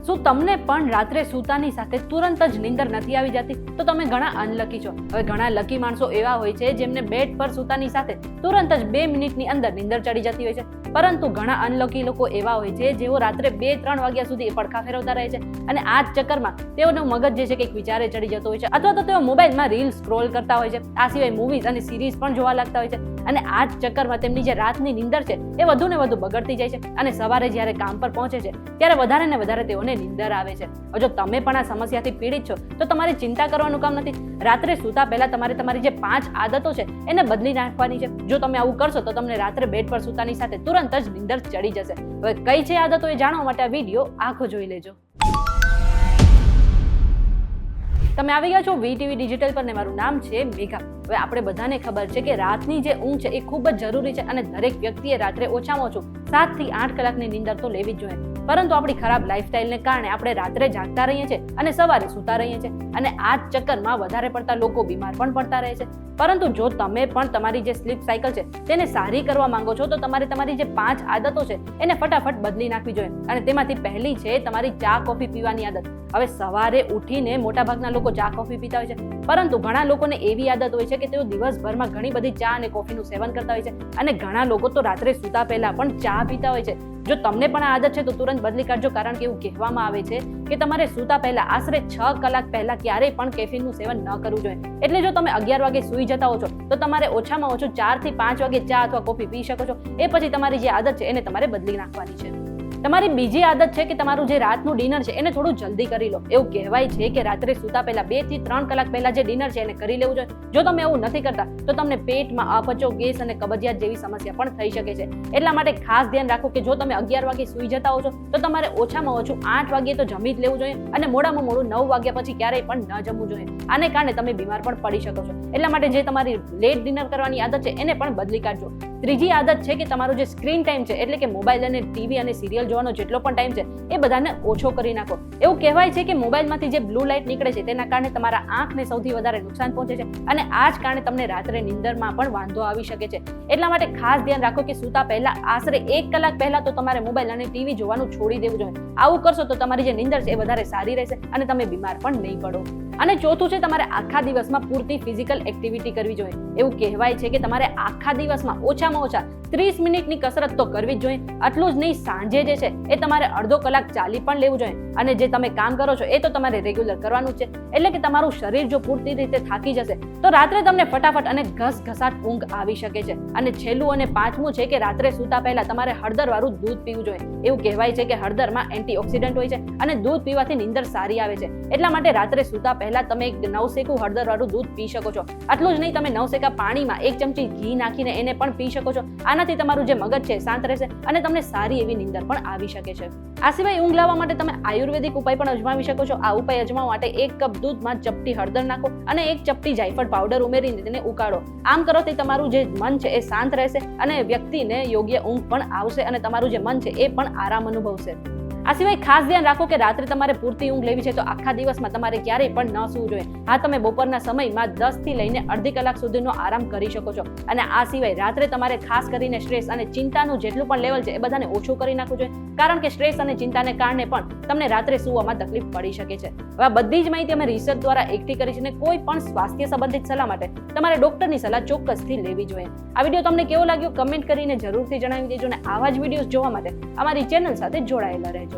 શું તમને પણ રાત્રે સૂતાની સાથે તુરંત જ નીંદર નથી આવી જતી? તો તમે ઘણા અનલકી છો. હવે ઘણા લકી માણસો એવા હોય છે જેમને બેડ પર સૂતાની સાથે તુરંત જ 2 મિનિટની અંદર નીંદર ચડી જતી હોય છે. પરંતુ ઘણા અનલકી લોકો એવા હોય છે જેઓ રાત્રે 2-3 વાગ્યા સુધી પડખા ફેરવતા રહે છે અને આ જ ચક્કરમાં તેઓનો મગજ જે છે કંઈક વિચારે ચડી જતો હોય છે અથવા તો તેઓ મોબાઈલમાં રીલ સ્ક્રોલ કરતા હોય છે. આ સિવાય મૂવીઝ અને સિરીઝ પણ જોવા લાગતા હોય છે અને આ જ ચક્કરમાં તેમની જે રાતની નીંદર છે એ વધુ ને વધુ બગડતી જાય છે અને સવારે જ્યારે કામ પર પહોંચે છે ત્યારે વધારે ને વધારે તેઓને નીંદર આવે છે. જો તમે પણ આ સમસ્યાથી પીડિત છો તો તમારે ચિંતા કરવાનું કામ નથી. રાત્રે સૂતા પહેલા તમારે તમારી જે 5 આદતો છે એને બદલી નાખવાની છે. જો તમે આવું કરશો તો તમને રાત્રે બેડ પર સૂતાની સાથે તુરંત જ નીંદર ચડી જશે. હવે કઈ છે આદતો એ જાણવા માટે આ વિડીયો આખો જોઈ લેજો. તમે આવી ગયા છો વીટીવી ડિજિટલ પર ને મારું નામ છે મેઘા. હવે આપણે બધાને ખબર છે કે રાતની જે ઊંઘ છે એ ખૂબ જ જરૂરી છે અને દરેક વ્યક્તિએ રાત્રે ઓછામાં ઓછું 7 થી 8 કલાકની નીંદર તો લેવી જ જોઈએ. પરંતુ આપણી ખરાબ લાઈફસ્ટાઈલને કારણે આપણે રાત્રે જાગતા રહીએ છીએ અને સવારે સૂતા રહીએ છીએ અને આ જ ચક્કરમાં વધારે પડતા લોકો બીમાર પણ પડતા રહે છે. પરંતુ જો તમે પણ તમારી જે સ્લીપ સાયકલ છે તેને સારી કરવા માંગો છો તો તમારે તમારી જે 5 આદતો છે એને ફટાફટ બદલી નાખવી જોઈએ અને તેમાંથી પહેલી છે તમારી ચા કોફી પીવાની આદત. હવે સવારે ઉઠીને મોટાભાગના લોકો ચા કોફી પીતા હોય છે પરંતુ ઘણા લોકોને એવી આદત હોય છે કે તેઓ દિવસભરમાં ઘણી બધી ચા અને કોફીનું સેવન કરતા હોય છે અને ઘણા લોકો તો રાત્રે સૂતા પહેલા પણ ચા પીતા હોય છે. જો તમને પણ આ આદત છે તો તુરંત બદલી કાઢજો, કારણ કે એવું કહેવામાં આવે છે કે તમારે સૂતા પહેલા આશરે 6 કલાક પહેલા ક્યારેય પણ કેફીનનું સેવન ન કરવું જોઈએ. એટલે જો તમે 11 વાગે સૂઈ જતા હો છો તો તમારે ઓછામાં ઓછું 4 થી 5 વાગે ચા અથવા કોફી પી શકો છો. એ પછી તમારી જે આદત છે એને તમારે બદલી નાખવાની છે. તમારી બીજી આદત છે કે તમારું જે રાતનું ડિનર છે એને થોડું જલ્દી કરી લો. એવું કહેવાય છે કે રાત્રે સૂતા પહેલા 2 થી 3 કલાક પહેલા જે ડિનર છે એને કરી લેવું જોઈએ. જો તમે એવું નથી કરતા તો તમને પેટમાં અપચો, ગેસ અને કબજિયાત જેવી સમસ્યા પણ થઈ શકે છે. એટલા માટે ખાસ ધ્યાન રાખો કે જો તમે 11 વાગે સૂઈ જતા હો છો તો તમારે ઓછામાં ઓછું 8 વાગે તો જમી જ લેવું જોઈએ અને મોડામાં મોડું 9 વાગ્યા પછી ક્યારેય પણ ન જમવું જોઈએ. આને કારણે તમે બીમાર પણ પડી શકો છો. એટલા માટે જે તમારી લેટ ડિનર કરવાની આદત છે એને પણ બદલી કાઢજો. ત્રીજી આદત છે કે તમારો જે સ્ક્રીન ટાઈમ છે એટલે કે મોબાઈલ અને ટીવી અને સિરિયલ જોવાનો જેટલો પણ ટાઈમ છે એ બધાને ઓછો કરી નાખો. એવું કહેવાય છે કે મોબાઈલમાંથી જે બ્લુ લાઇટ નીકળે છે તેના કારણે તમારા આંખને સૌથી વધારે નુકસાન પહોંચે છે અને આ જ કારણે તમને રાત્રે નીંદરમાં પણ વાંધો આવી શકે છે. એટલા માટે ખાસ ધ્યાન રાખો કે સૂતા પહેલા આશરે 1 કલાક પહેલા તો તમારે મોબાઈલ અને ટીવી જોવાનું છોડી દેવું જોઈએ. આવું કરશો તો તમારી જે નીંદર છે એ વધારે સારી રહેશે અને તમે બીમાર પણ નહીં પડો. અને ચોથું છે તમારે આખા દિવસમાં પૂરતી ફિઝિકલ એક્ટિવિટી કરવી જોઈએ. એવું કહેવાય છે કે તમારે આખા દિવસમાં ઓછામાં ઓછા 30 મિનિટની કસરત તો કરવી જ જોઈએ. આટલું જ નહીં, સાંજે જે છે એ તમારે અડધો કલાક ચાલી પણ લેવું જોઈએ અને જે તમે કામ કરો છો એ તો તમારે રેગ્યુલર કરવાનું છે. એટલે કે તમારું શરીર જો પૂરતી રીતે થાકી જશે તો રાત્રે તમને ફટાફટ અને ઘસઘસાટ ઊંઘ આવી શકે છે. અને છેલ્લું અને પાંચમું છે કે રાત્રે સૂતા પહેલા તમારે હળદરવાળું દૂધ પીવું જોઈએ. એવું કહેવાય છે કે હળદરમાં એન્ટીઓક્સિડન્ટ હોય છે અને દૂધ પીવાથી નીંદર સારી આવે છે. એટલા માટે રાત્રે સૂતા પહેલા તમે એક નવશેકું હળદરવાળું દૂધ પી શકો છો. આટલું જ નહીં, તમે નવશેકા પાણીમાં 1 ચમચી ઘી નાખીને એને પણ પી શકો છો. આનાથી તમારું જે મગજ છે શાંત રહેશે અને તમને સારી એવી નીંદર પણ આવી શકે છે. આ સિવાય ઊંઘ લાવવા માટે તમે આયુર્વેદિક ઉપાય પણ અજમાવી શકો છો. આ ઉપાય અજમાવવા માટે 1 કપ દૂધમાં ચપટી હળદર નાખો અને 1 ચપટી જાયફળ પાવડર ઉમેરીને તેને ઉકાળો. આમ કરવાથી તમારું જે મન છે એ શાંત રહેશે અને વ્યક્તિને યોગ્ય ઊંઘ પણ આવશે અને તમારું જે મન છે એ પણ આરામ અનુભવશે. આ સિવાય ખાસ ધ્યાન રાખો કે રાત્રે તમારે પૂરતી ઊંઘ લેવી છે તો આખા દિવસમાં તમારે ક્યારેય પણ ન સૂવું જોઈએ. હા, તમે બપોરના સમયમાં 10 થી લઈને અડધી કલાક સુધીનો આરામ કરી શકો છો. અને આ સિવાય રાત્રે તમારે ખાસ કરીને સ્ટ્રેસ અને ચિંતાનું જેટલું પણ લેવલ છે એ બધાને ઓછું કરી નાખવું જોઈએ, કારણ કે સ્ટ્રેસ અને ચિંતાને કારણે પણ તમને રાત્રે સૂવામાં તકલીફ પડી શકે છે. હવે આ બધી જ માહિતી અમે રિસર્ચ દ્વારા એકઠી કરી છે અને કોઈ પણ સ્વાસ્થ્ય સંબંધિત સલાહ માટે તમારે ડોક્ટરની સલાહ ચોક્કસથી લેવી જોઈએ. આ વિડીયો તમને કેવો લાગ્યો કમેન્ટ કરીને જરૂરથી જણાવી દેજો અને આવા જ વિડીયોઝ જોવા માટે અમારી ચેનલ સાથે જોડાયેલા રહેજો.